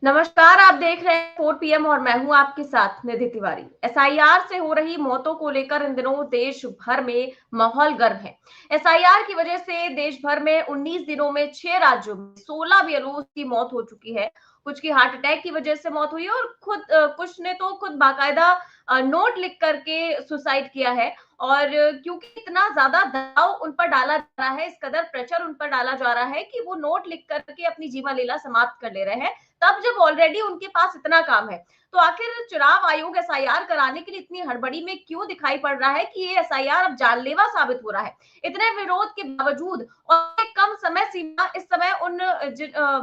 नमस्कार, आप देख रहे हैं 4 पीएम और मैं हूं आपके साथ निधि तिवारी। एसआईआर से हो रही मौतों को लेकर इन दिनों देश भर में माहौल गर्म है। एसआईआर की वजह से देश भर में 19 दिनों में 6 राज्यों में 16 बीएलओ की मौत हो चुकी है। कुछ की हार्ट अटैक की वजह से मौत हुई है और कुछ ने तो खुद बाकायदा नोट लिख करके सुसाइड किया है। और क्योंकि इतना ज्यादा दबाव उन पर डाला जा रहा है, इस कदर प्रेशर उन पर डाला जा रहा है कि वो नोट लिख करके अपनी जीवन लीला समाप्त कर ले रहे हैं, तब जब ऑलरेडी उनके पास इतना काम है। तो आखिर चुनाव आयोग एसआईआर कराने के लिए इतनी हड़बड़ी में क्यों दिखाई पड़ रहा है कि ये एसआईआर अब जानलेवा साबित हो रहा है। इतने विरोध के बावजूद और एक कम समय सीमा इस समय उन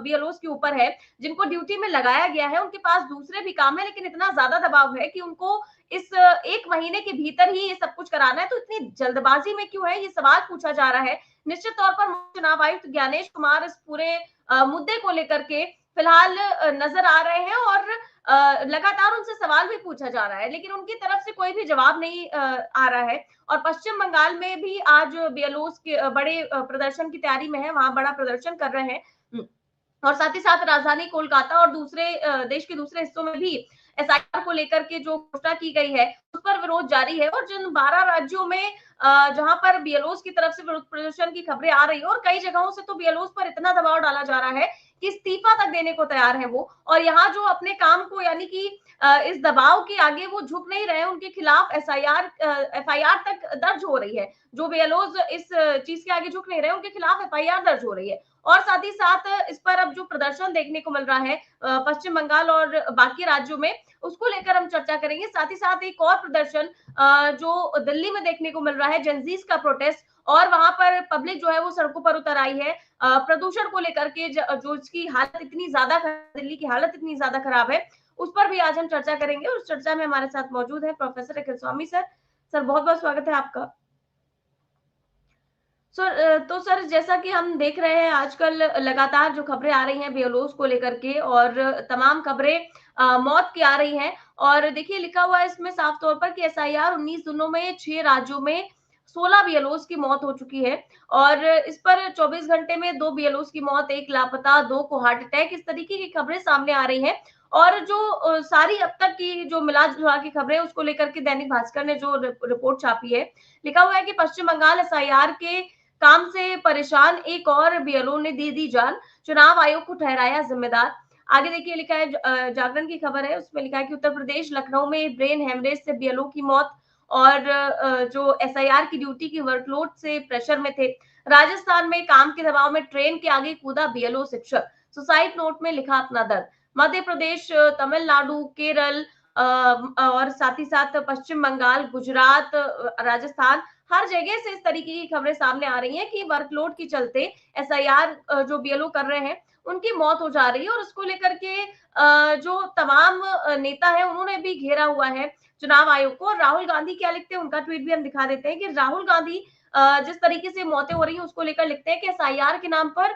बीएलओस के ऊपर है जिनको ड्यूटी में लगाया गया है। उनके पास दूसरे भी काम है, लेकिन इतना ज्यादा दबाव है कि उनको इस 1 महीने के भीतर ही ये सब कुछ कराना है। तो इतनी जल्दबाजी में क्यों है, ये सवाल पूछा जा रहा है। निश्चित तौर पर चुनाव आयुक्त ज्ञानेश कुमार इस पूरे मुद्दे को लेकर के फिलहाल नजर आ रहे हैं और लगातार उनसे सवाल भी पूछा जा रहा है, लेकिन उनकी तरफ से कोई भी जवाब नहीं आ रहा है। और पश्चिम बंगाल में भी आज बीएलओस के बड़े प्रदर्शन की तैयारी में है, वहां बड़ा प्रदर्शन कर रहे हैं। और साथ ही साथ राजधानी कोलकाता और दूसरे देश के दूसरे हिस्सों में भी एसआईआर को लेकर के जो घोषणा की गई है उस पर विरोध जारी है। और जिन 12 राज्यों में जहां पर बीएलओस की तरफ से विरोध प्रदर्शन की खबरें आ रही है और कई जगहों से तो बीएलओस पर इतना दबाव डाला जा रहा है कि इस्तीफा तक देने को तैयार है वो। और यहाँ जो अपने काम को यानी कि इस दबाव के आगे वो झुक नहीं रहे, उनके खिलाफ एफआईआर तक दर्ज हो रही है। जो बीएलओस इस चीज के आगे झुक नहीं रहे, उनके खिलाफ एफआईआर दर्ज हो रही है। और साथ ही साथ इस पर अब जो प्रदर्शन देखने को मिल रहा है पश्चिम बंगाल और बाकी राज्यों में, उसको लेकर हम चर्चा करेंगे। साथ ही साथ एक और प्रदर्शन जो दिल्ली में देखने को मिल रहा है, जेनजीज का प्रोटेस्ट, और वहां पर पब्लिक जो है वो सड़कों पर उतर आई है प्रदूषण को लेकर के। जो इसकी हालत इतनी ज्यादा, दिल्ली की हालत इतनी ज्यादा खराब है, उस पर भी आज हम चर्चा करेंगे। उस चर्चा में हमारे साथ मौजूद है प्रोफेसर अखिल स्वामी सर। सर बहुत बहुत स्वागत है आपका। सर तो सर जैसा कि हम देख रहे हैं आजकल लगातार जो खबरें आ रही हैं बीएलओस को लेकर के, और तमाम खबरें मौत की आ रही हैं। और देखिए लिखा हुआ है इसमें साफ तौर पर कि एसआईआर 19 दिनों में 6 राज्यों में 16 बीएलओस की मौत हो चुकी है। और इस पर 24 घंटे में 2 बीएलओस की मौत, 1 लापता, 2 को हार्ट अटैक, इस तरीके की खबरें सामने आ रही हैं। और जो सारी अब तक की जो मिला जुला की खबरें उसको लेकर के दैनिक भास्कर ने जो रिपोर्ट छापी है, लिखा हुआ है कि पश्चिम बंगाल एसआईआर के काम से परेशान एक और बीएलओ ने दे दी जान, चुनाव आयोग को ठहराया जिम्मेदार। आगे देखिए लिखा है जागरण की खबर है, उसमें लिखा है कि उत्तर प्रदेश लखनऊ में ब्रेन हेमरेज से बीएलओ की मौत। और जो एसआईआर की ड्यूटी की वर्कलोड से प्रेशर में थे। राजस्थान में काम के दबाव में ट्रेन के आगे कूदा बीएलओ शिक्षक, सुसाइड नोट में लिखा अपना दर्द। मध्य प्रदेश, तमिलनाडु, केरल और साथ ही साथ पश्चिम बंगाल, गुजरात, राजस्थान, हर जगह से इस तरीके की खबरें सामने आ रही हैं कि वर्कलोड के चलते एसआईआर जो बीएलओ कर रहे हैं उनकी मौत हो जा रही है। और उसको लेकर के जो तमाम नेता है उन्होंने भी घेरा हुआ है चुनाव आयोग को। और राहुल गांधी क्या लिखते हैं उनका ट्वीट भी हम दिखा देते हैं कि राहुल गांधी जिस तरीके से मौतें हो रही हैं उसको लेकर लिखते हैं कि एसआईआर के नाम पर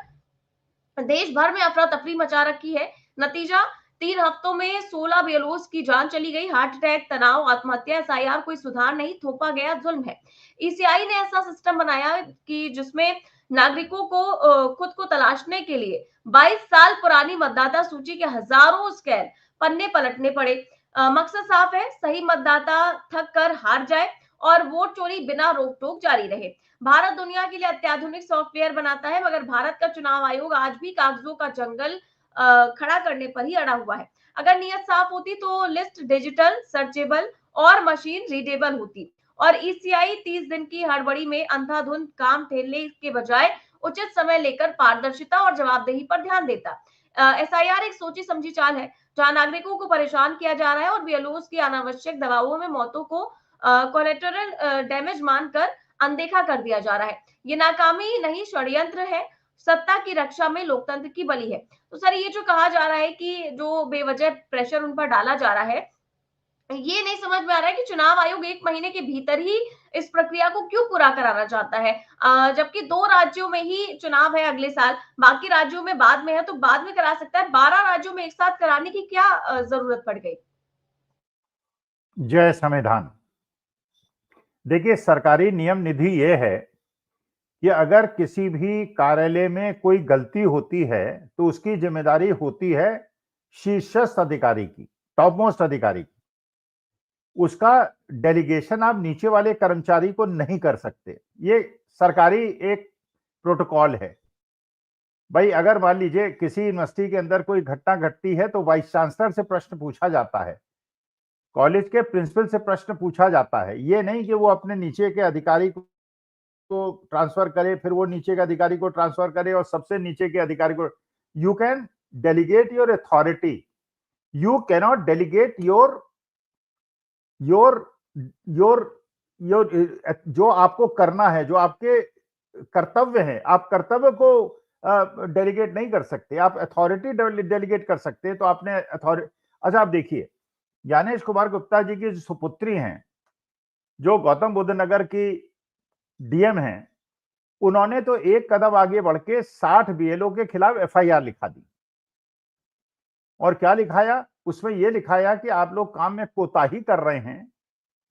देश भर में अफरा तफरी मचा रखी है। नतीजा, 3 हफ्तों में 16 बीएलओस की जान चली गई। हार्ट अटैक, तनाव, आत्महत्या, एसआईआर कोई सुधार नहीं, थोपा गया जुल्म है। ईसीआई ने ऐसा सिस्टम बनाया कि जिसमें नागरिकों को खुद को तलाशने के लिए 22 साल पुरानी मतदाता सूची के हजारों स्कैन पन्ने पलटने पड़े। मकसद साफ है, सही मतदाता थक कर हार जाए और वोट चोरी बिना रोक टोक जारी रहे। भारत दुनिया के लिए अत्याधुनिक सॉफ्टवेयर बनाता है, मगर भारत का चुनाव आयोग आज भी कागजों का जंगल खड़ा करने पर ही अड़ा हुआ है। अगर नीयत साफ होती तो लिस्ट डिजिटल, सर्चेबल और मशीन रीडेबल होती। और ईसीआई 30 दिन की हड़बड़ी में अंधाधुंध काम ठेलने के बजाय उचित समय लेकर पारदर्शिता और जवाबदेही पर ध्यान देता। एसआईआर एक सोची समझी चाल है जहां नागरिकों को परेशान किया जा रहा है और बीएलओस की अनावश्यक दबावों में मौतों को कोलेटरल डैमेज मानकर अनदेखा कर दिया जा रहा है। ये नाकामी नहीं, षड्यंत्र है, सत्ता की रक्षा में लोकतंत्र की बलि है। तो सर ये जो कहा जा रहा है कि जो बेवजह प्रेशर उन पर डाला जा रहा है, ये नहीं समझ में आ रहा है कि चुनाव आयोग 1 महीने के भीतर ही इस प्रक्रिया को क्यों पूरा कराना चाहता है। जबकि 2 राज्यों में ही चुनाव है अगले साल, बाकी राज्यों में बाद में है तो बाद में करा सकता है। 12 राज्यों में एक साथ कराने की क्या जरूरत पड़ गई? जय संविधान। देखिए, सरकारी नियम निधि ये है कि अगर किसी भी कार्यालय में कोई गलती होती है तो उसकी जिम्मेदारी होती है शीर्षस्थ अधिकारी की, टॉप मोस्ट अधिकारी की, उसका डेलीगेशन आप नीचे वाले कर्मचारी को नहीं कर सकते। ये सरकारी एक प्रोटोकॉल है। भाई अगर मान लीजिए किसी यूनिवर्सिटी के अंदर कोई घटना घटती है तो वाइस चांसलर से प्रश्न पूछा जाता है, कॉलेज के प्रिंसिपल से प्रश्न पूछा जाता है। ये नहीं कि वो अपने नीचे के अधिकारी को ट्रांसफर करे, फिर वो नीचे के अधिकारी को ट्रांसफर करे और सबसे नीचे के अधिकारी को। You can delegate your authority, you cannot delegate your your your your जो आपको करना है, जो आपके कर्तव्य है, आप कर्तव्य को डेलीगेट नहीं कर सकते, आप अथॉरिटी डेलीगेट कर सकते हैं। तो आपने अथॉरिटी, अच्छा आप देखिए ज्ञानेश कुमार गुप्ता जी की सुपुत्री हैं जो गौतम बुद्ध नगर की डीएम हैं, उन्होंने तो एक कदम आगे बढ़ के 60 बीएलओ के खिलाफ एफआईआर लिखा दी। और क्या लिखाया उसमें? यह लिखाया कि आप लोग काम में कोताही कर रहे हैं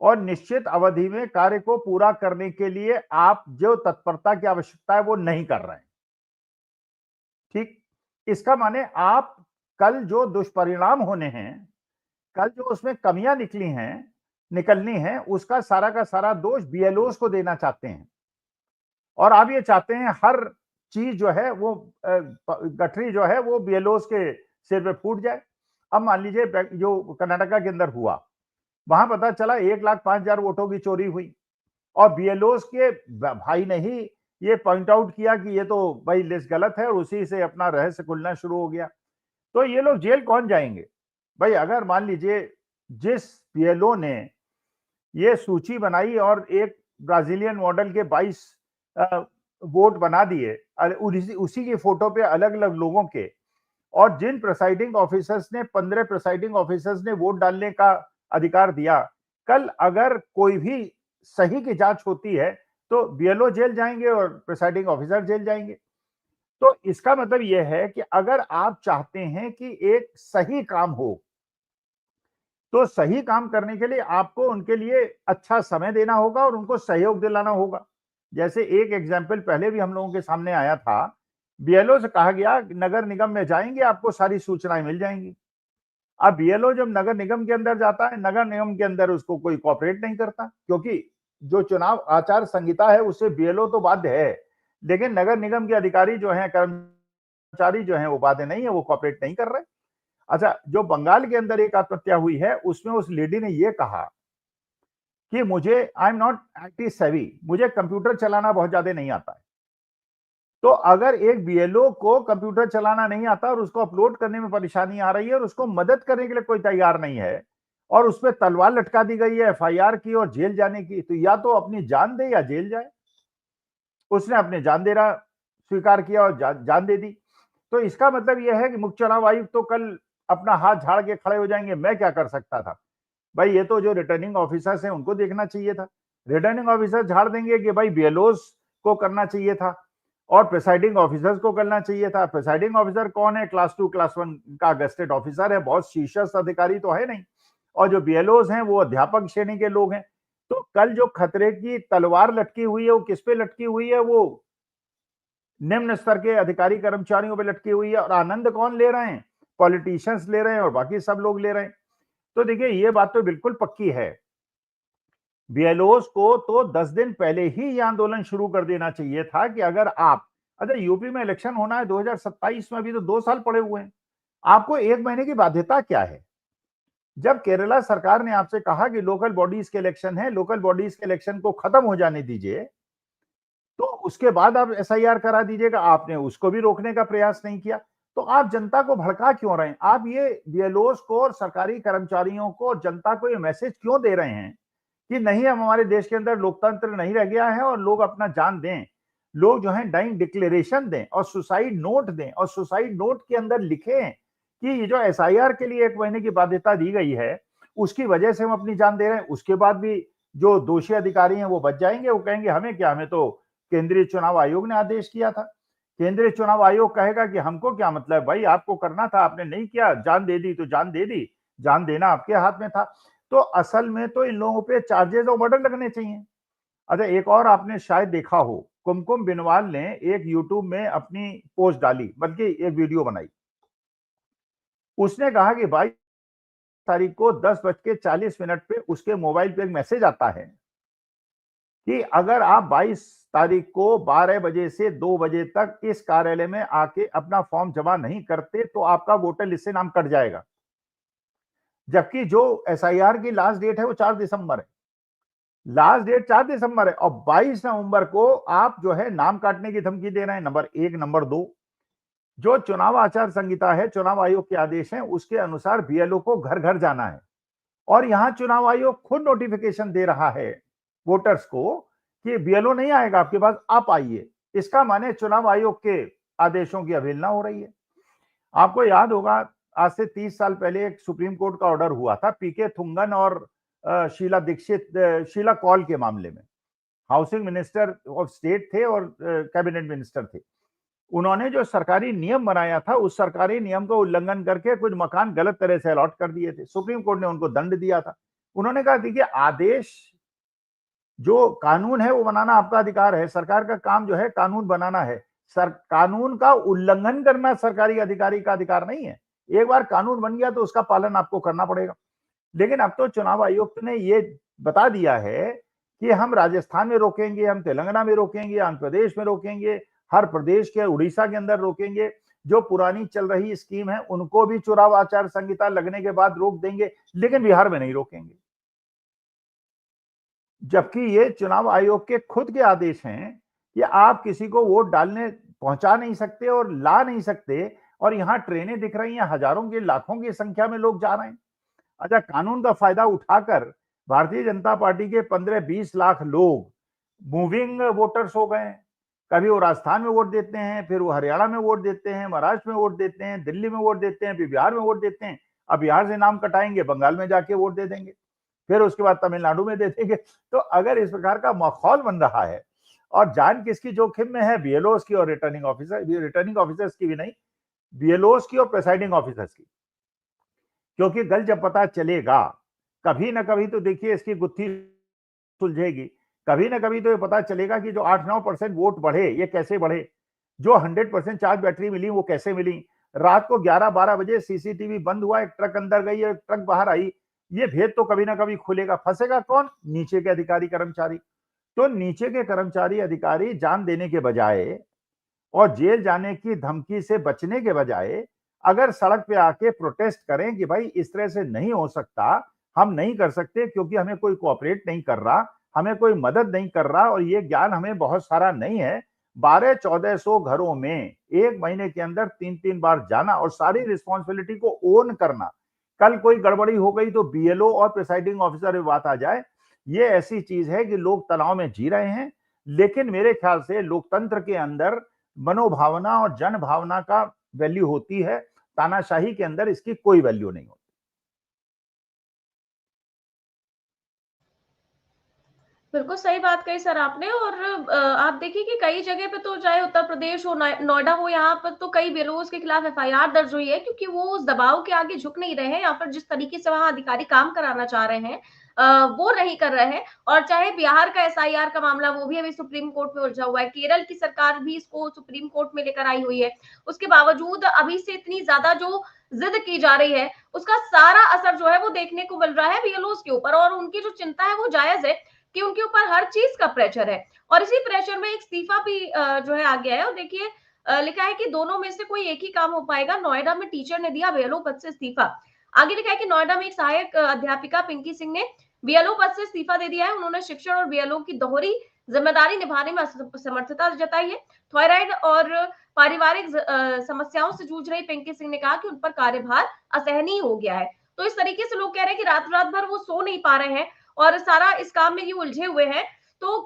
और निश्चित अवधि में कार्य को पूरा करने के लिए आप जो तत्परता की आवश्यकता है वो नहीं कर रहे हैं। ठीक, इसका माने आप कल जो दुष्परिणाम होने हैं, कल जो उसमें कमियां निकलनी है, उसका सारा का सारा दोष बीएलओ को देना चाहते हैं। और आप ये चाहते हैं हर चीज जो है वो गठरी जो है वो बीएलओ के सिर पे फूट जाए। अब मान लीजिए जो कर्नाटका के अंदर हुआ, वहां पता चला 1,05,000 वोटों की चोरी हुई और बीएलओ के भाई ने ही ये पॉइंट आउट किया कि ये तो भाई लिस्ट गलत है और उसी से अपना रहस्य खुलना शुरू हो गया। तो ये लोग जेल कौन जाएंगे? भाई अगर मान लीजिए जिस बीएलओ ने ये सूची बनाई और एक ब्राजीलियन मॉडल के 22 वोट बना दिए उसी की फोटो पे अलग अलग लोगों के, और जिन प्रिसाइडिंग ऑफिसर्स ने 15 प्रिसाइडिंग ऑफिसर्स ने वोट डालने का अधिकार दिया, कल अगर कोई भी सही की जांच होती है तो बीएलओ जेल जाएंगे और प्रिसाइडिंग ऑफिसर जेल जाएंगे। तो इसका मतलब यह है कि अगर आप चाहते हैं कि एक सही काम हो, तो सही काम करने के लिए आपको उनके लिए अच्छा समय देना होगा और उनको सहयोग दिलाना होगा। जैसे एक एग्जाम्पल पहले भी हम लोगों के सामने आया था, बीएलओ से कहा गया नगर निगम में जाएंगे आपको सारी सूचनाएं मिल जाएंगी। अब बीएलओ जब नगर निगम के अंदर जाता है, नगर निगम के अंदर उसको कोई कोऑपरेट नहीं करता, क्योंकि जो चुनाव आचार संहिता है उससे बीएलओ तो बाध्य है, लेकिन नगर निगम के अधिकारी जो हैं, कर्मचारी जो हैं वो बाध्य नहीं है, वो कोऑपरेट नहीं कर रहे। अच्छा, जो बंगाल के अंदर एक आत्महत्या हुई है उसमें उस लेडी ने ये कहा कि मुझे आई एम नॉट आईटी सेवी, मुझे कंप्यूटर चलाना बहुत ज्यादा नहीं आता है। तो अगर एक बीएलओ को कंप्यूटर चलाना नहीं आता और उसको अपलोड करने में परेशानी आ रही है और उसको मदद करने के लिए कोई तैयार नहीं है और उस पर तलवार लटका दी गई है एफआईआर की और जेल जाने की, तो या तो अपनी जान दे या जेल जाए। उसने अपने जान देना स्वीकार किया और जान दे दी। तो इसका मतलब यह है कि मुख्य चुनाव आयुक्त तो कल अपना हाथ झाड़ के खड़े हो जाएंगे, मैं क्या कर सकता था। भाई ये तो जो रिटर्निंग ऑफिसर्स हैं उनको देखना चाहिए था। रिटर्निंग ऑफिसर झाड़ देंगे कि भाई बीएलओस को करना चाहिए था और प्रिसाइडिंग ऑफिसर्स को करना चाहिए था। प्रिसाइडिंग ऑफिसर कौन है? क्लास 2 क्लास 1 का गस्टेड ऑफिसर है, बहुत शीर्षस्थ अधिकारी तो है नहीं। और जो बीएलओस हैं वो अध्यापक श्रेणी के लोग हैं। तो कल जो खतरे की तलवार लटकी हुई है वो किस पे लटकी हुई है? वो निम्न स्तर के अधिकारी कर्मचारियों पे लटकी हुई है। और आनंद कौन ले रहे हैं? पॉलिटिशियंस ले रहे हैं और बाकी सब लोग ले रहे हैं। तो देखिए ये बात तो बिल्कुल पक्की है, बीएलओस को तो 10 दिन पहले ही ये आंदोलन शुरू कर देना चाहिए था कि अगर आप, अच्छा यूपी में इलेक्शन होना है 2027 में, अभी तो 2 साल पड़े हुए हैं, आपको 1 महीने की बाध्यता क्या है? जब केरला सरकार ने आपसे कहा कि लोकल बॉडीज के इलेक्शन है, लोकल बॉडीज के इलेक्शन को खत्म हो जाने दीजिए, तो उसके बाद आप एसआईआर करा दीजिएगा, आपने उसको भी रोकने का प्रयास नहीं किया। तो आप जनता को भड़का क्यों रहे हैं? आप ये बीएलओस को और सरकारी कर्मचारियों को और जनता को ये मैसेज क्यों दे रहे हैं कि नहीं, हम हमारे देश के अंदर लोकतंत्र नहीं रह गया है और लोग अपना जान दें, लोग जो है डाइंग डिक्लेरेशन दें और सुसाइड नोट दें और सुसाइड नोट के अंदर लिखें कि ये जो एसआईआर के लिए 1 महीने की बाध्यता दी गई है उसकी वजह से हम अपनी जान दे रहे हैं। उसके बाद भी जो दोषी अधिकारी हैं वो बच जाएंगे, वो कहेंगे हमें क्या, हमें तो केंद्रीय चुनाव आयोग ने आदेश किया था। केंद्रीय चुनाव आयोग कहेगा कि हमको क्या मतलब, भाई आपको करना था, आपने नहीं किया, जान दे दी तो जान दे दी, जान देना आपके हाथ में था। तो असल में तो इन लोगों पे चार्जेस और मर्डर लगने चाहिए। अच्छा, एक और आपने शायद देखा हो, कुमकुम बिनवाल ने एक यूट्यूब में अपनी पोस्ट डाली, बल्कि एक वीडियो बनाई। उसने कहा कि 22 तारीख को 10:40 पे उसके मोबाइल पे एक मैसेज आता है कि अगर आप 22 तारीख को 12 बजे से 2 बजे तक इस कार्यालय में आके अपना फॉर्म जमा नहीं करते तो आपका वोटर लिस्ट से नाम कट जाएगा। जबकि जो एसआईआर की लास्ट डेट है वो 4 दिसंबर है। लास्ट डेट 4 दिसंबर है और 22 नवंबर को आप जो है नाम काटने की धमकी दे रहे हैं। नंबर 1। नंबर 2, जो चुनाव आचार संहिता है, चुनाव आयोग के आदेश हैं, उसके अनुसार बीएलओ को घर घर जाना है और यहां चुनाव आयोग खुद नोटिफिकेशन दे रहा है वोटर्स को कि बीएलओ नहीं आएगा आपके पास, आप आइए। इसका माने चुनाव आयोग के आदेशों की अवहेलना हो रही है। आपको याद होगा आज से 30 साल पहले एक सुप्रीम कोर्ट का ऑर्डर हुआ था पीके थुंगन और शीला कौल के मामले में। हाउसिंग मिनिस्टर ऑफ स्टेट थे और कैबिनेट मिनिस्टर थे। उन्होंने जो सरकारी नियम बनाया था उस सरकारी नियम का उल्लंघन करके कुछ मकान गलत तरह से अलॉट कर दिए थे। सुप्रीम कोर्ट ने उनको दंड दिया था। उन्होंने कहा देखिए, आदेश जो कानून है वो बनाना आपका अधिकार है, सरकार का काम जो है कानून बनाना है। कानून का उल्लंघन करना सरकारी अधिकारी का अधिकार नहीं है। एक बार कानून बन गया तो उसका पालन आपको करना पड़ेगा। लेकिन अब तो चुनाव आयुक्त ने ये बता दिया है कि हम राजस्थान में रोकेंगे, हम तेलंगाना में रोकेंगे, आंध्र प्रदेश में रोकेंगे, हर प्रदेश के उड़ीसा के अंदर रोकेंगे। जो पुरानी चल रही स्कीम है उनको भी चुनाव आचार संहिता लगने के बाद रोक देंगे, लेकिन बिहार में नहीं रोकेंगे। जबकि ये चुनाव आयोग के खुद के आदेश हैं कि आप किसी को वोट डालने पहुंचा नहीं सकते और ला नहीं सकते। और यहां ट्रेनें दिख रही हैं, हजारों की लाखों की संख्या में लोग जा रहे हैं। अच्छा, कानून का फायदा उठाकर भारतीय जनता पार्टी के 15-20 लाख लोग मूविंग वोटर्स हो गए। कभी वो राजस्थान में वोट देते हैं, फिर वो हरियाणा में वोट देते हैं, महाराष्ट्र में वोट देते हैं, दिल्ली में वोट देते हैं, फिर बिहार में वोट देते हैं। अब बिहार से नाम कटाएंगे, बंगाल में जाके वोट दे देंगे, फिर उसके बाद तमिलनाडु में दे देंगे। तो अगर इस प्रकार का माहौल बन रहा है और जान किसकी जोखिम में है, बीएलओस की और रिटर्निंग ऑफिसर्स की भी नहीं, बीएलओस की और प्रिसाइडिंग ऑफिसर्स की। क्योंकि कल जब पता चलेगा, कभी ना कभी तो देखिए इसकी गुत्थी सुलझेगी। कभी ना कभी तो ये पता चलेगा कि जो 8-9% वोट बढ़े, ये कैसे बढ़े। जो 100% चार्ज बैटरी मिली वो कैसे मिली। रात को 11-12 बजे सीसीटीवी बंद हुआ, एक ट्रक अंदर गई, एक ट्रक बाहर आई। ये भेद तो कभी ना कभी खुलेगा। फंसेगा कौन? नीचे के अधिकारी कर्मचारी। तो नीचे के कर्मचारी अधिकारी जान देने के बजाय और जेल जाने की धमकी से बचने के बजाय अगर सड़क पे आके प्रोटेस्ट करें कि भाई इस तरह से नहीं हो सकता, हम नहीं कर सकते क्योंकि हमें कोई कोऑपरेट नहीं कर रहा, हमें कोई मदद नहीं कर रहा और ये ज्ञान हमें बहुत सारा नहीं है। 1200-1400 घरों में एक महीने के अंदर 3-3 बार जाना और सारी रिस्पॉन्सिबिलिटी को ओन करना। कल कोई गड़बड़ी हो गई तो बीएलओ और प्रिसाइडिंग ऑफिसर में बात आ जाए। ये ऐसी चीज है कि लोग तनाव में जी रहे हैं। लेकिन मेरे ख्याल से लोकतंत्र के अंदर मनोभावना और जन भावना का वैल्यू होती है। तानाशाही के अंदर इसकी कोई वैल्यू नहीं होती। बिल्कुल सही बात कही सर आपने। और आप देखिए कि कई जगह पे तो चाहे उत्तर प्रदेश हो, नोएडा हो, यहाँ पर तो कई बेरोज के खिलाफ एफआईआर दर्ज हुई है क्योंकि वो उस दबाव के आगे झुक नहीं रहे हैं या फिर जिस तरीके से वहां अधिकारी काम कराना चाह रहे हैं वो नहीं कर रहे हैं। और चाहे बिहार का एसआईआर का मामला, वो भी अभी सुप्रीम कोर्ट में उलझा हुआ है। केरल की सरकार भी इसको सुप्रीम कोर्ट में लेकर आई हुई है। उसके बावजूद अभी से इतनी ज्यादा जो जिद की जा रही है, उसका सारा असर जो है वो देखने को मिल रहा है बीएलओस के ऊपर। और उनकी जो चिंता है वो जायज है कि उनके ऊपर हर चीज का प्रेशर है। और इसी प्रेशर में एक इस्तीफा भी जो है आ गया है। और देखिए लिखा है कि दोनों में से कोई एक ही काम हो पाएगा। नोएडा में टीचर ने दिया बीएलओ पद से इस्तीफा। आगे लिखा है कि नोएडा में एक सहायक अध्यापिका पिंकी सिंह ने बीएलओ पद से इस्तीफा दे दिया है। उन्होंने शिक्षण और बीएलओ की दोहरी जिम्मेदारी निभाने में समर्थता जताई है। थायराइड और पारिवारिक समस्याओं से जूझ रही पिंकी सिंह ने कहा कि उन पर कार्यभार असहनीय हो गया है। तो इस तरीके से लोग कह रहे हैं कि रात रात भर वो सो नहीं पा रहे हैं और सारा इस काम में ये उलझे हुए हैं। तो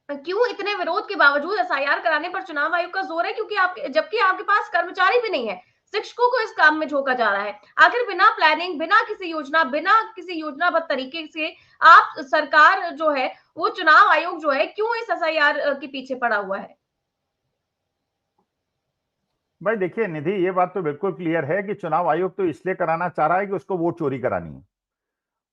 क्यों इतने विरोध के बावजूद एसआईआर कराने पर चुनाव आयोग का जोर है? क्योंकि जबकि आपके पास कर्मचारी भी नहीं है, शिक्षकों को इस काम में झोंका जा रहा है। आखिर बिना प्लानिंग, बिना किसी योजना, बिना किसी योजनाबद्ध तरीके से आप सरकार जो है वो चुनाव आयोग जो है क्यों इस एसआईआर के पीछे पड़ा हुआ है? भाई देखिए निधि, ये बात तो बिल्कुल क्लियर है कि चुनाव आयोग तो इसलिए कराना चाह रहा है कि उसको वोट चोरी करानी है।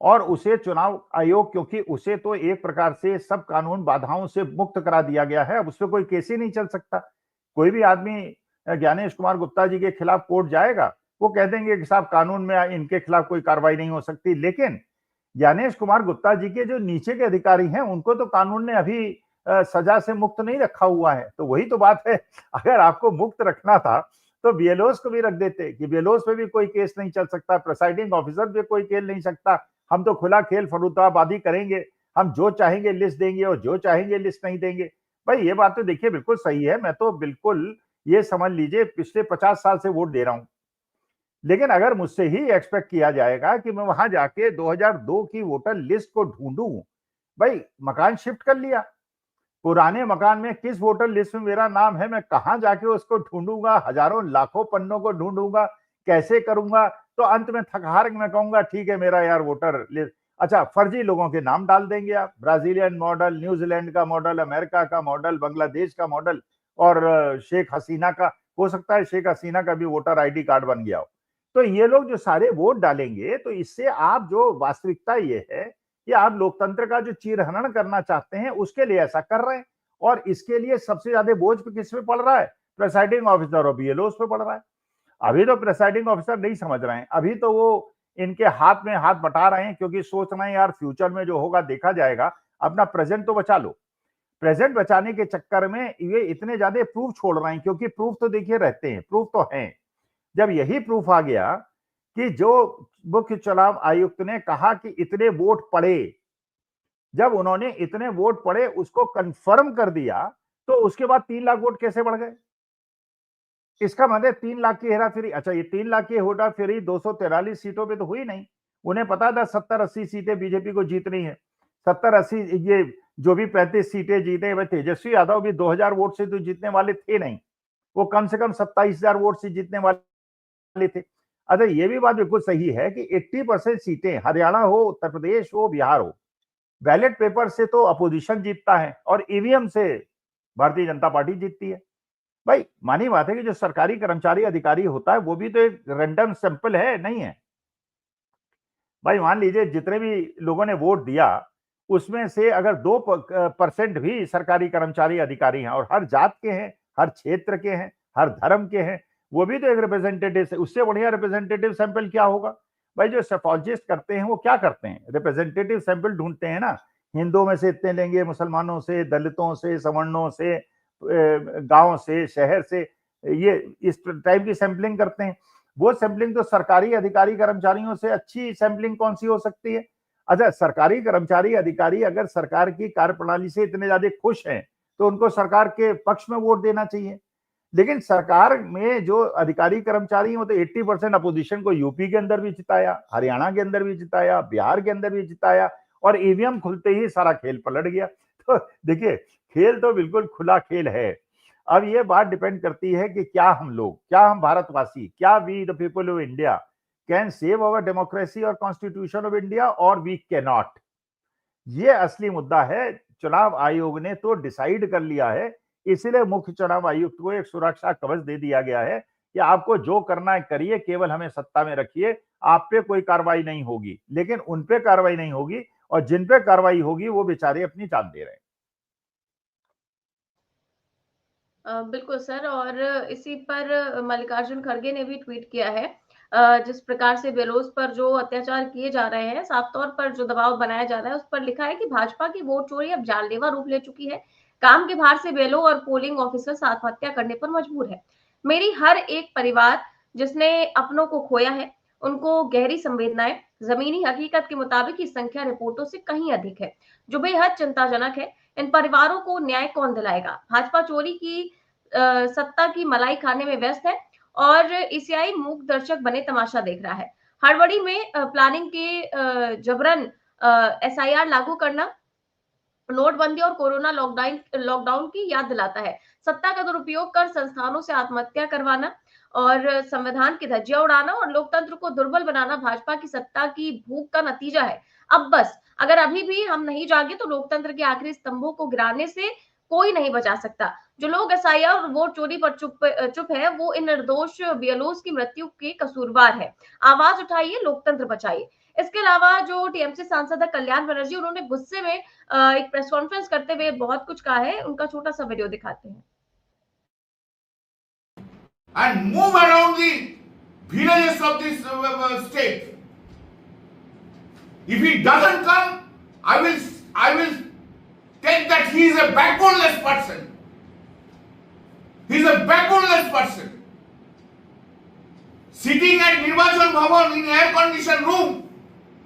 और उसे चुनाव आयोग, क्योंकि उसे तो एक प्रकार से सब कानून बाधाओं से मुक्त करा दिया गया है, अब उस पर कोई केस ही नहीं चल सकता। कोई भी आदमी ज्ञानेश कुमार गुप्ता जी के खिलाफ कोर्ट जाएगा वो कह देंगे कि साहब कानून में इनके खिलाफ कोई कार्रवाई नहीं हो सकती। लेकिन ज्ञानेश कुमार गुप्ता जी के जो नीचे के अधिकारी हैं उनको तो कानून ने अभी सजा से मुक्त नहीं रखा हुआ है। तो वही तो बात है, अगर आपको मुक्त रखना था तो बीएलओस को भी रख देते कि बीएलओस पे भी कोई केस नहीं चल सकता, प्रिसाइडिंग ऑफिसर पे कोई खेल नहीं सकता, हम तो खुला खेल फरुताबादी करेंगे, हम जो चाहेंगे लिस्ट देंगे और जो चाहेंगे लिस्ट नहीं देंगे। भाई ये बात तो देखिए बिल्कुल सही है, मैं तो बिल्कुल ये समझ लीजिए पिछले 50 साल से वोट दे रहा हूं। लेकिन अगर मुझसे ही एक्सपेक्ट किया जाएगा कि मैं वहां जाके 2002 की वोटर लिस्ट को ढूंढूं, भाई मकान शिफ्ट कर लिया, पुराने मकान में किस वोटर लिस्ट में मेरा नाम है, मैं कहां जाके उसको ढूंढूंगा, हजारों लाखों पन्नों को ढूंढूंगा, कैसे करूंगा? तो अंत में थक हार मैं कहूंगा ठीक है मेरा यार वोटर लिस्ट। अच्छा, फर्जी लोगों के नाम डाल देंगे आप, ब्राजीलियन मॉडल, न्यूजीलैंड का मॉडल, अमेरिका का मॉडल, बांग्लादेश का मॉडल, और शेख हसीना का, हो सकता है शेख हसीना का भी वोटर आईडी कार्ड बन गया हो। तो ये लोग जो सारे वोट डालेंगे, तो इससे आप जो वास्तविकता ये है कि आप लोकतंत्र का जो चीरहरण करना चाहते हैं उसके लिए ऐसा कर रहे हैं। और इसके लिए सबसे ज्यादा बोझ पे किस पे पड़ रहा है? प्रेसाइडिंग ऑफिसर और बीएलओ पे पड़ रहा है। अभी तो प्रेसाइडिंग ऑफिसर नहीं समझ रहे हैं, अभी तो वो इनके हाथ में हाथ बटा रहे हैं, क्योंकि सोच रहे हैं यार फ्यूचर में जो होगा देखा जाएगा, अपना प्रेजेंट तो बचा लो। प्रेजेंट बचाने के चक्कर में ये इतने ज्यादा प्रूफ छोड़ रहे हैं, क्योंकि प्रूफ तो देखिए रहते हैं, प्रूफ तो हैं। जब यही प्रूफ आ गया कि जो मुख्य चुनाव आयुक्त ने कहा कि इतने वोट पड़े, जब उन्होंने इतने वोट पड़े उसको कंफर्म कर दिया, तो उसके बाद 3 लाख वोट कैसे बढ़ गए? इसका मतलब 3 लाख की हेराफेरी। अच्छा, ये 3 लाख की हेराफेरी 243 सीटों पे तो हुई नहीं। उन्हें पता था 70-80 सीटें बीजेपी को जीतनी है। 70-80 ये जो भी 35 सीटें जीते, भाई तेजस्वी यादव भी 2000 वोट से तो जीतने वाले थे नहीं, वो कम से कम 27,000 वोट से जीतने वाले थे। अच्छा, ये भी बात बिल्कुल सही है कि 80% सीटें हरियाणा हो, उत्तर प्रदेश हो, बिहार हो, बैलेट पेपर से तो अपोजिशन जीतता है और ईवीएम से भारतीय जनता पार्टी जीतती है। भाई मानी बात है कि जो सरकारी कर्मचारी अधिकारी होता है वो भी तो एक रैंडम सैंपल है, नहीं है? भाई मान लीजिए जितने भी लोगों ने वोट दिया उसमें से अगर 2% भी सरकारी कर्मचारी अधिकारी हैं और हर जात के हैं, हर क्षेत्र के हैं, हर धर्म के हैं, वो भी तो एक रिप्रेजेंटेटिव से, उससे बढ़िया रिप्रेजेंटेटिव सैंपल क्या होगा? भाई जो सेफोलॉजिस्ट करते हैं वो क्या करते हैं? रिप्रेजेंटेटिव सैंपल ढूंढते हैं ना, हिंदुओं में से इतने लेंगे, मुसलमानों से, दलितों से, सवर्णों से, गांव से, शहर से, ये इस टाइप की सैंपलिंग करते हैं। वो सैंपलिंग तो सरकारी अधिकारी कर्मचारियों से अच्छी सैंपलिंग कौन सी हो सकती है? अच्छा, सरकारी कर्मचारी अधिकारी अगर सरकार की कार्यप्रणाली से इतने ज्यादा खुश हैं तो उनको सरकार के पक्ष में वोट देना चाहिए। लेकिन सरकार में जो अधिकारी कर्मचारी हैं वो तो 80% अपोजिशन को यूपी के अंदर भी जिताया, हरियाणा के अंदर भी जिताया, बिहार के अंदर भी जिताया, और ईवीएम खुलते ही सारा खेल पलट गया। तो देखिए, खेल तो बिल्कुल खुला खेल है। अब ये बात डिपेंड करती है कि क्या हम लोग, क्या हम भारतवासी, क्या we the people of India can save our democracy और कॉन्स्टिट्यूशन ऑफ इंडिया, और वी कैन नॉट। ये असली मुद्दा है। चुनाव आयोग ने तो डिसाइड कर लिया है, इसीलिए मुख्य चुनाव आयुक्त को एक सुरक्षा कवच दे दिया गया है कि आपको जो करना है करिए, केवल हमें सत्ता में रखिए, आप पे कोई कार्रवाई नहीं होगी। लेकिन उन पे कार्रवाई नहीं होगी, और जिन पे कार्रवाई होगी वो बेचारे अपनी जान दे रहे हैं। बिल्कुल सर, और इसी पर मल्लिकार्जुन खड़गे ने भी ट्वीट किया है। जिस प्रकार से बेलोस पर जो अत्याचार किए जा रहे हैं, साफ तौर पर जो दबाव बनाया जा रहा है, उस पर लिखा है कि भाजपा की वोट चोरी अब जानलेवा रूप ले चुकी है। काम के भार से बेलो और पोलिंग ऑफिसर्स आत्महत्या करने पर मजबूर है। मेरी हर एक परिवार जिसने अपनों को खोया है, उनको गहरी संवेदनाएं। जमीनी हकीकत के मुताबिक ये संख्या रिपोर्टों से कहीं अधिक है, जो बेहद चिंताजनक है। इन परिवारों को न्याय कौन दिलाएगा? भाजपा चोरी की सत्ता की मलाई खाने में व्यस्त है और ईसीआई मूक दर्शक बने तमाशा देख रहा है। हड़बड़ी में प्लानिंग के जबरन एसआईआर लागू करना नोटबंदी और कोरोना लॉकडाउन की याद दिलाता है। सत्ता का दुरुपयोग कर संस्थानों से आत्महत्या करवाना और संविधान की धज्जियां उड़ाना और लोकतंत्र को दुर्बल बनाना भाजपा की सत्ता की भूख का नतीजा है। अब बस, अगर अभी भी हम नहीं जागे तो लोकतंत्र के आखिरी स्तंभों को गिराने से कोई नहीं बचा सकता। जो लोग एसआईआर और वोट चोरी पर चुप है, वो इन निर्दोष बीएलओस की मृत्यु के कसूरवार है। आवाज उठाइए, लोकतंत्र बचाइए। इसके अलावा जो टीएमसी सांसद है कल्याण बनर्जी, उन्होंने गुस्से में एक प्रेस कॉन्फ्रेंस करते हुए बहुत कुछ कहा है। उनका छोटा सा वीडियो दिखाते हैं। And move around the villages of this state. If he doesn't come, I will take that he is a backboneless person. He is a backboneless person. Sitting at Nirvachan Bhavan in air-conditioned room,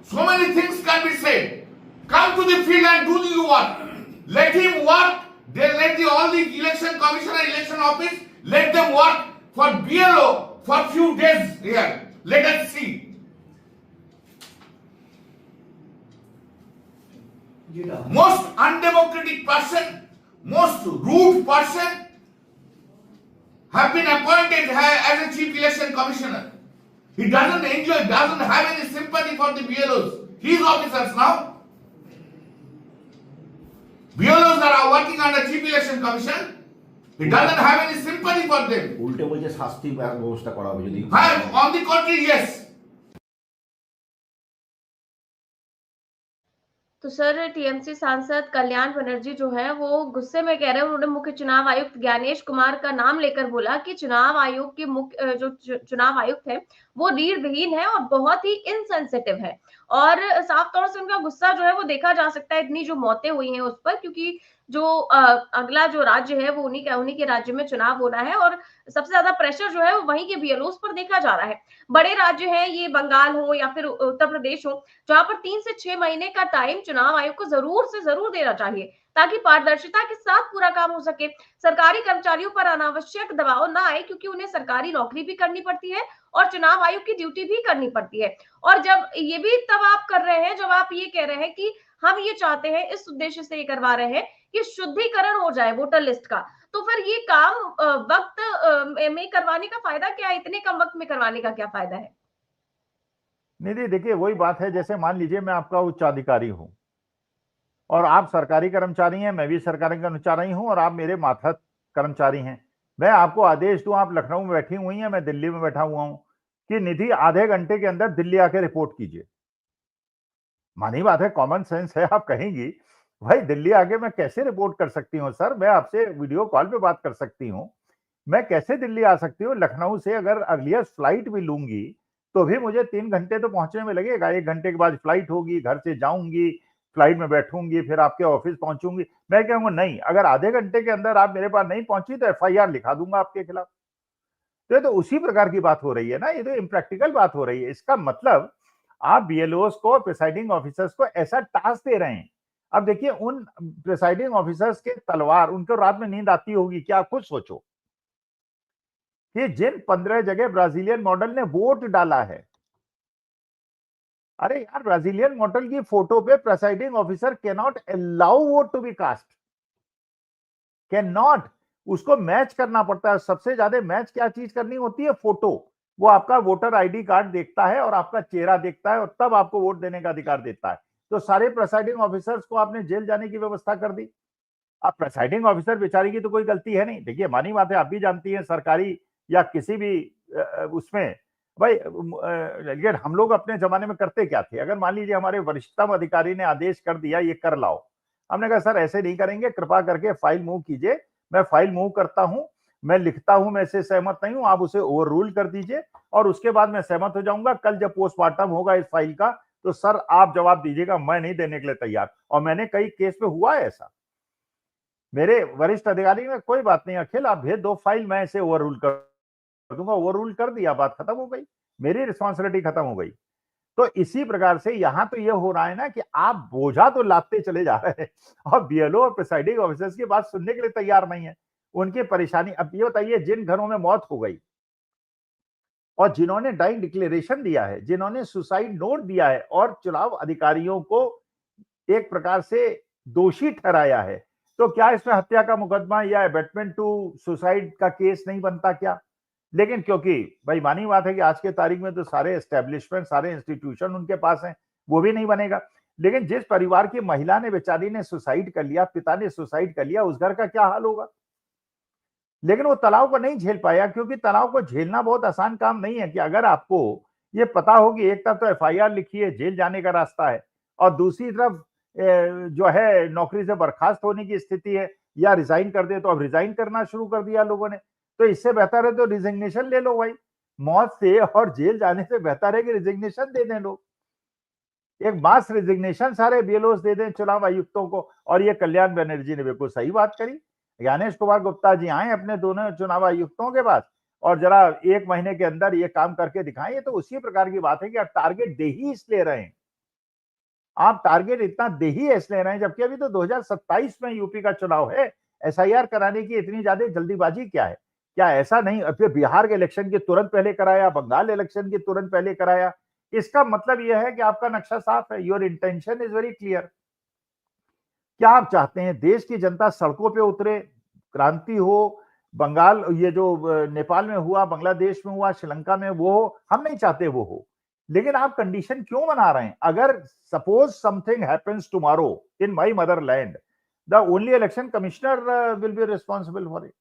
so many things can be said. Come to the field and do the work. Let him work. They let all the election commissioner, election office, let them work for BLO for few days here. Let us see. Most undemocratic person, most rude person have been appointed as a chief election commissioner. He doesn't have any sympathy for the BLOs. His officers now. BLOs are working under chief election commission. He doesn't have any sympathy for them. উল্টে বলছে শাস্তি ব্যবস্থা করা হবে যদি On the contrary, yes. तो sir TMC सांसद कल्याण बनर्जी जो है वो गुस्से में कह रहे हैं, उन्होंने मुख्य चुनाव आयुक्त ज्ञानेश कुमार का नाम लेकर बोला कि चुनाव आयोग के मुख्य जो चुनाव आयुक्त है वो रीढ़ विहीन है और बहुत ही इनसेंसिटिव है। और साफ तौर से उनका गुस्सा जो है वो देखा जा सकता है, इतनी जो मौतें हुई हैं उस पर, क्योंकि जो अगला जो राज्य है वो उन्हीं के राज्य में चुनाव होना है और सबसे ज्यादा प्रेशर जो है वो वहीं के बीएलओस पर देखा जा रहा है। बड़े राज्य हैं, ये बंगाल हो या फिर उत्तर प्रदेश हो, जहां पर 3 से 6 महीने का टाइम चुनाव आयोग को जरूर से जरूर देना चाहिए ताकि पारदर्शिता के साथ पूरा काम हो सके। सरकारी कर्मचारियों पर अनावश्यक दबाव ना आए, क्योंकि उन्हें सरकारी नौकरी भी करनी पड़ती है और चुनाव आयोग की ड्यूटी भी करनी पड़ती है। और जब ये भी तब आप कर रहे हैं जब आप ये कह रहे हैं कि हम ये चाहते हैं, इस उद्देश्य से ये करवा रहे हैं कि शुद्धिकरण हो जाए वोटर लिस्ट का, तो फिर ये काम वक्त में करवाने का फायदा क्या है? इतने कम वक्त में करवाने का क्या फायदा है? नहीं, देखिए वही बात है, जैसे मान लीजिए मैं आपका उच्चाधिकारी हूं और आप सरकारी कर्मचारी हैं, मैं भी सरकारी कर्मचारी हूं और आप मेरे मातहत कर्मचारी हैं। मैं आपको आदेश दूं, आप लखनऊ में बैठी हुई हैं, मैं दिल्ली में बैठा हुआ हूं, कि निधि आधे घंटे के अंदर दिल्ली आके रिपोर्ट कीजिए। मानी बात है, कॉमन सेंस है। आप कहेंगी भाई दिल्ली आके मैं कैसे रिपोर्ट कर सकती हूँ? सर मैं आपसे वीडियो कॉल पे बात कर सकती हूँ, मैं कैसे दिल्ली आ सकती हूँ? लखनऊ से अगर अर्लिएस्ट फ्लाइट भी लूंगी तो भी मुझे 3 घंटे तो पहुंचने में लगेगा। 1 घंटे के बाद फ्लाइट होगी, घर से जाऊंगी, फ्लाइट में बैठूंगी, फिर आपके ऑफिस पहुंचूंगी। मैं कहूंगा नहीं, अगर आधे घंटे के अंदर आप मेरे पास नहीं पहुंची तो एफआईआर लिखा दूंगा आपके खिलाफ। तो ये तो उसी प्रकार की बात हो रही है ना, ये तो इम्प्रैक्टिकल बात हो रही है। इसका मतलब आप बीएलओस को, प्रिसाइडिंग ऑफिसर्स को ऐसा टास्क दे रहे हैं। अब देखिए उन प्रिसाइडिंग ऑफिसर्स के तलवार, उनको रात में नींद आती होगी क्या? खुद सोचो कि जिन 15 जगह ब्राजीलियन मॉडल ने वोट डाला है, अरे यार ब्राजीलियन मॉडल की फोटो पे presiding officer can not allow vote to be cast, can not. उसको मैच करना पड़ता है। सबसे ज्यादा मैच क्या चीज करनी होती है? फोटो। वो आपका वोटर आईडी कार्ड देखता है और आपका चेहरा देखता है और तब आपको वोट देने का अधिकार देता है। तो सारे प्रिसाइडिंग ऑफिसर्स को आपने जेल जाने की व्यवस्था कर दी। अब प्रिसाइडिंग ऑफिसर बेचारी की तो कोई गलती है नहीं। देखिए मानी बात है, आप भी जानती हैं सरकारी या किसी भी उसमें भाई, लेकिन हम लोग अपने जमाने में करते क्या थे? अगर मान लीजिए हमारे वरिष्ठतम अधिकारी ने आदेश कर दिया ये कर लाओ, हमने कहा सर ऐसे नहीं करेंगे, कृपा करके फाइल मूव कीजिए। मैं फाइल मूव करता हूं, मैं लिखता हूं मैं इससे सहमत नहीं हूं, आप उसे ओवर रूल कर दीजिए और उसके बाद मैं सहमत हो जाऊंगा। कल जब पोस्टमार्टम होगा इस फाइल का तो सर आप जवाब दीजिएगा, मैं नहीं देने के लिए तैयार। और मैंने कई केस में हुआ है ऐसा। मेरे वरिष्ठ अधिकारी में कोई बात नहीं अखिल, आप भेज दो फाइल, मैं इसे ओवर रूल कर दूंगा। ओवर रूल कर दिया, बात खत्म हो गई, मेरी रिस्पॉन्सिबिलिटी खत्म हो गई। तो इसी प्रकार से यहां तो ये हो रहा है ना कि आप बोझा तो लादते चले जा रहे हैं और बीएलओ और प्रिसाइडिंग ऑफिसर्स की बात सुनने के लिए तैयार नहीं है। उनकी परेशानी, अब ये बताइए जिन घरों में मौत हो गई और जिन्होंने डाइंग डिक्लेरेशन दिया है, जिन्होंने सुसाइड नोट दिया है और चुनाव अधिकारियों को एक प्रकार से दोषी ठहराया है, तो क्या इसमें हत्या का मुकदमा या अबेटमेंट टू सुसाइड का केस नहीं बनता क्या? लेकिन क्योंकि भाई मानी बात है कि आज के तारीख में तो सारे एस्टेब्लिशमेंट, सारे इंस्टीट्यूशन उनके पास हैं, वो भी नहीं बनेगा। लेकिन जिस परिवार की महिला ने, बेचारी ने सुसाइड कर लिया, पिता ने सुसाइड कर लिया, उस घर का क्या हाल होगा? लेकिन वो तनाव को नहीं झेल पाया, क्योंकि तनाव को झेलना बहुत आसान काम नहीं है। कि अगर आपको ये पता हो कि एक तरफ तो एफआईआर लिखी है, जेल जाने का रास्ता है, और दूसरी तरफ जो है नौकरी से बर्खास्त होने की स्थिति है या रिजाइन कर दे, तो अब रिजाइन करना शुरू कर दिया लोगों ने। तो इससे बेहतर है तो रिजिग्नेशन ले लो भाई। मौत से और जेल जाने से बेहतर है कि रिजिग्नेशन दे दें लोग, एक मास रिजिग्नेशन सारे बीएलओस दे दें चुनाव आयुक्तों को। और ये कल्याण बनर्जी ने बिल्कुल सही बात करी। ज्ञानेश कुमार गुप्ता जी आए अपने दोनों चुनाव आयुक्तों के पास और जरा 1 महीने के अंदर ये काम करके दिखाएं। ये तो उसी प्रकार की बात है कि आप टारगेट दे ही इसलिए रहे हैं, आप टारगेट इतना दे ही इसलिए रहे हैं, जबकि अभी तो 2027 में यूपी का चुनाव है। एसआईआर कराने की इतनी ज्यादा जल्दीबाजी क्या है? क्या ऐसा नहीं फिर बिहार के इलेक्शन के तुरंत पहले कराया, बंगाल इलेक्शन के तुरंत पहले कराया? इसका मतलब यह है कि आपका नक्शा साफ है, your intention is very clear. क्या आप चाहते हैं देश की जनता सड़कों पे उतरे, क्रांति हो, बंगाल ये जो नेपाल में हुआ, बांग्लादेश में हुआ, श्रीलंका में वो हो? हम नहीं चाहते वो हो, लेकिन आप कंडीशन क्यों बना रहे हैं? अगर suppose something happens tomorrow in my Motherland, the only election commissioner will be responsible for it.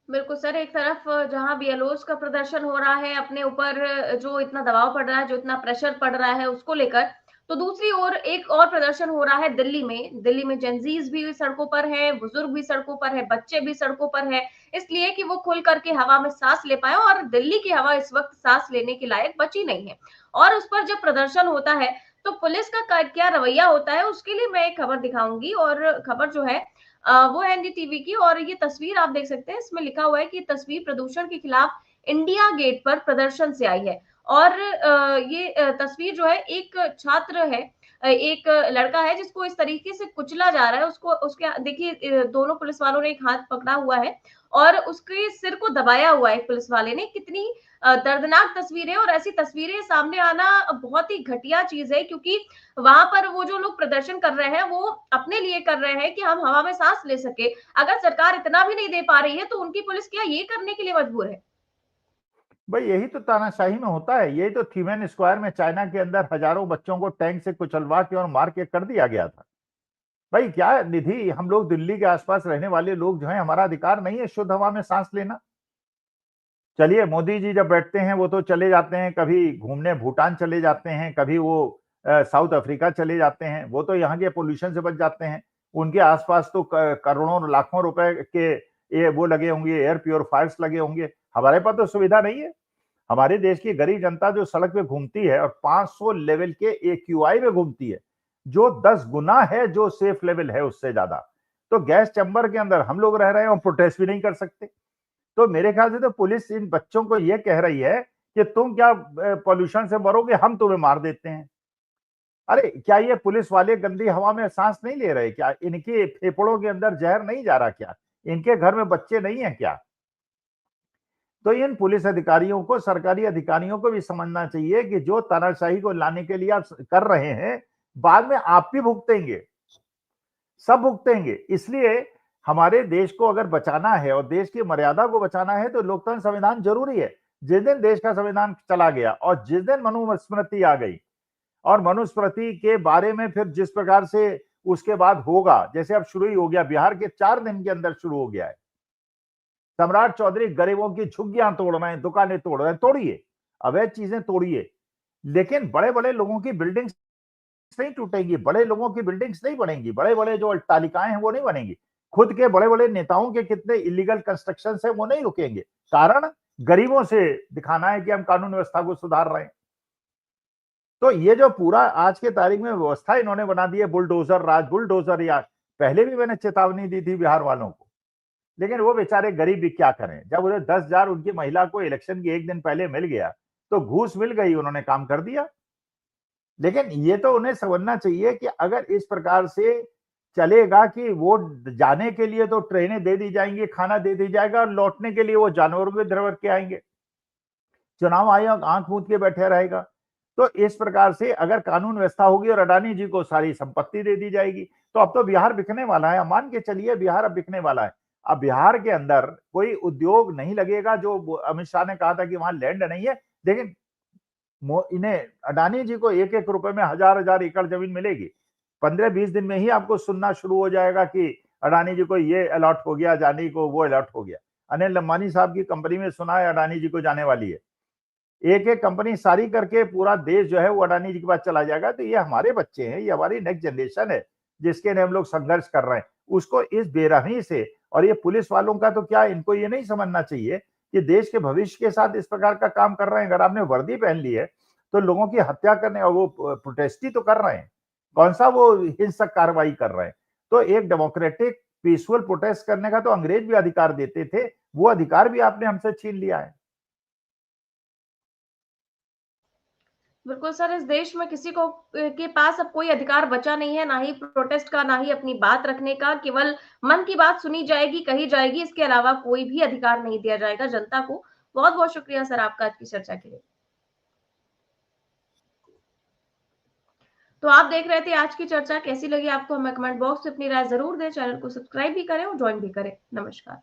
बिल्कुल सर, एक तरफ जहां बीएलओस का प्रदर्शन हो रहा है, अपने ऊपर जो इतना दबाव पड़ रहा है, जो इतना प्रेशर पड़ रहा है उसको लेकर, तो दूसरी ओर एक और प्रदर्शन हो रहा है दिल्ली में। दिल्ली में जेनजीज भी सड़कों पर है, बुजुर्ग भी सड़कों पर है, बच्चे भी सड़कों पर है, इसलिए कि वो खुल करके हवा में सांस ले पाए। और दिल्ली की हवा इस वक्त सांस लेने के लायक बची नहीं है। और उस पर जब प्रदर्शन होता है तो पुलिस का क्या रवैया होता है, उसके लिए मैं एक खबर दिखाऊंगी। और खबर जो है वो है एनडीटीवी की। और ये तस्वीर आप देख सकते हैं, इसमें लिखा हुआ है कि तस्वीर प्रदूषण के खिलाफ इंडिया गेट पर प्रदर्शन से आई है। और ये तस्वीर जो है, एक छात्र है, एक लड़का है जिसको इस तरीके से कुचला जा रहा है। उसको उसके देखिए दोनों पुलिस वालों ने एक हाथ पकड़ा हुआ है और उसके सिर को दबाया हुआ है एक पुलिस वाले ने। कितनी दर्दनाक तस्वीरें, और ऐसी तस्वीरें सामने आना बहुत ही घटिया चीज है, क्योंकि वहां पर वो जो लोग प्रदर्शन कर रहे हैं वो अपने लिए कर रहे हैं कि हम हवा में सांस ले सके। अगर सरकार इतना भी नहीं दे पा रही है तो उनकी पुलिस क्या ये करने के लिए मजबूर है? भाई यही तो तानाशाही में होता है। यही तो थीमेन स्क्वायर में चाइना के अंदर हजारों बच्चों को टैंक से कुचलवा के और मार के कर दिया गया था। भाई क्या निधि, हम लोग दिल्ली के आसपास रहने वाले लोग जो हैं, हमारा अधिकार नहीं है शुद्ध हवा में सांस लेना? चलिए मोदी जी जब बैठते हैं वो तो चले जाते हैं, कभी घूमने भूटान चले जाते हैं, कभी वो साउथ अफ्रीका चले जाते हैं, वो तो यहाँ के पोल्यूशन से बच जाते हैं। उनके आसपास तो करोड़ों लाखों रुपए के ये वो लगे होंगे, एयर प्योरीफायर्स लगे होंगे। हमारे पास तो सुविधा नहीं है। हमारे देश की गरीब जनता जो सड़क पे घूमती है और 500 लेवल के एक्यूआई में घूमती है, जो 10 गुना है जो सेफ लेवल है उससे ज्यादा, तो गैस चैम्बर के अंदर हम लोग रह रहे हैं और प्रोटेस्ट भी नहीं कर सकते। तो मेरे ख्याल से तो पुलिस इन बच्चों को ये कह रही है कि तुम क्या पॉल्यूशन से मरोगे, हम तुम्हें मार देते हैं। अरे क्या ये पुलिस वाले गंदी हवा में सांस नहीं ले रहे? क्या इनके फेफड़ों के अंदर जहर नहीं जा रहा? क्या इनके घर में बच्चे नहीं है क्या? तो इन पुलिस अधिकारियों को, सरकारी अधिकारियों को भी समझना चाहिए कि जो तानाशाही को लाने के लिए आप कर रहे हैं, बाद में आप भी भुगतेंगे, सब भुगतेंगे। इसलिए हमारे देश को अगर बचाना है और देश की मर्यादा को बचाना है तो लोकतंत्र संविधान जरूरी है। जिस दिन देश का संविधान चला गया और जिस दिन मनुस्मृति आ गई, और मनुस्मृति के बारे में फिर जिस प्रकार से उसके बाद होगा, जैसे अब शुरू ही हो गया, बिहार के 4 दिन के अंदर शुरू हो गया है। सम्राट चौधरी गरीबों की झुग्गियां तोड़ रहे हैं, दुकानें तोड़ रहे हैं, तोड़िए, अवैध चीजें तोड़िए, लेकिन बड़े बड़े लोगों की बिल्डिंग्स नहीं टूटेंगी, बड़े लोगों की बिल्डिंग्स नहीं बनेंगी, बड़े बड़े जो अट्टालिकाएं हैं वो नहीं बनेंगी। खुद के बड़े बड़े नेताओं के कितने इलीगल कंस्ट्रक्शन है वो नहीं रुकेंगे। कारण गरीबों से दिखाना है कि हम कानून व्यवस्था को सुधार रहे हैं। तो ये जो पूरा आज के तारीख में व्यवस्था इन्होंने बना दी है, बुलडोजर राज, बुलडोजर यार, पहले भी मैंने चेतावनी दी थी बिहार वालों को, लेकिन वो बेचारे गरीब भी क्या करें। जब उन्हें 10,000 उनकी महिला को इलेक्शन के 1 दिन पहले मिल गया तो घूस मिल गई, उन्होंने काम कर दिया। लेकिन ये तो उन्हें समझना चाहिए कि अगर इस प्रकार से चलेगा कि वोट जाने के लिए तो ट्रेनें दे दी जाएंगी, खाना दे दी जाएगा, और लौटने के लिए वो जानवरों के धरवर के आएंगे, चुनाव आयोग आंख मूंद के बैठे रहेगा। तो इस प्रकार से अगर कानून व्यवस्था होगी और अडानी जी को सारी संपत्ति दे दी जाएगी तो अब तो बिहार बिकने वाला है। मान के चलिए बिहार अब बिकने वाला है। अब बिहार के अंदर कोई उद्योग नहीं लगेगा, जो अमित शाह ने कहा था कि वहां लैंड नहीं है, लेकिन इन्हें अडानी जी को 1-1 रुपए में 1000-1000 एकड़ जमीन मिलेगी। 15-20 दिन में ही आपको सुनना शुरू हो जाएगा कि अडानी जी को ये अलॉट हो गया, अडानी को वो अलॉट हो गया। अनिल अंबानी साहब की कंपनी में सुना है अडानी जी को जाने वाली है। एक-एक कंपनी सारी करके पूरा देश जो है वो अडानी जी के पास चला जाएगा। तो ये हमारे बच्चे हैं, ये हमारी नेक्स्ट जनरेशन है जिसके लिए हम लोग संघर्ष कर रहे हैं। उसको इस बेरहमी से और ये पुलिस वालों का तो क्या, इनको ये नहीं समझना चाहिए कि देश के भविष्य के साथ इस प्रकार का काम कर रहे हैं? अगर आपने वर्दी पहन ली है तो लोगों की हत्या करने, और वो प्रोटेस्ट ही तो कर रहे हैं, कौन सा वो हिंसक कार्रवाई कर रहे हैं? तो एक डेमोक्रेटिक पीसफुल प्रोटेस्ट करने का तो अंग्रेज भी अधिकार देते थे, वो अधिकार भी आपने हमसे छीन लिया है। बिल्कुल सर, इस देश में किसी को के पास अब कोई अधिकार बचा नहीं है, ना ही प्रोटेस्ट का, ना ही अपनी बात रखने का। केवल मन की बात सुनी जाएगी, कही जाएगी, इसके अलावा कोई भी अधिकार नहीं दिया जाएगा जनता को। बहुत-बहुत शुक्रिया सर आपका आज की चर्चा के लिए। तो आप देख रहे थे आज की चर्चा, कैसी लगी आपको? हमें कमेंट बॉक्स में अपनी राय ज़रूर दें, चैनल को सब्सक्राइब भी करें और जॉइन भी करें। नमस्कार।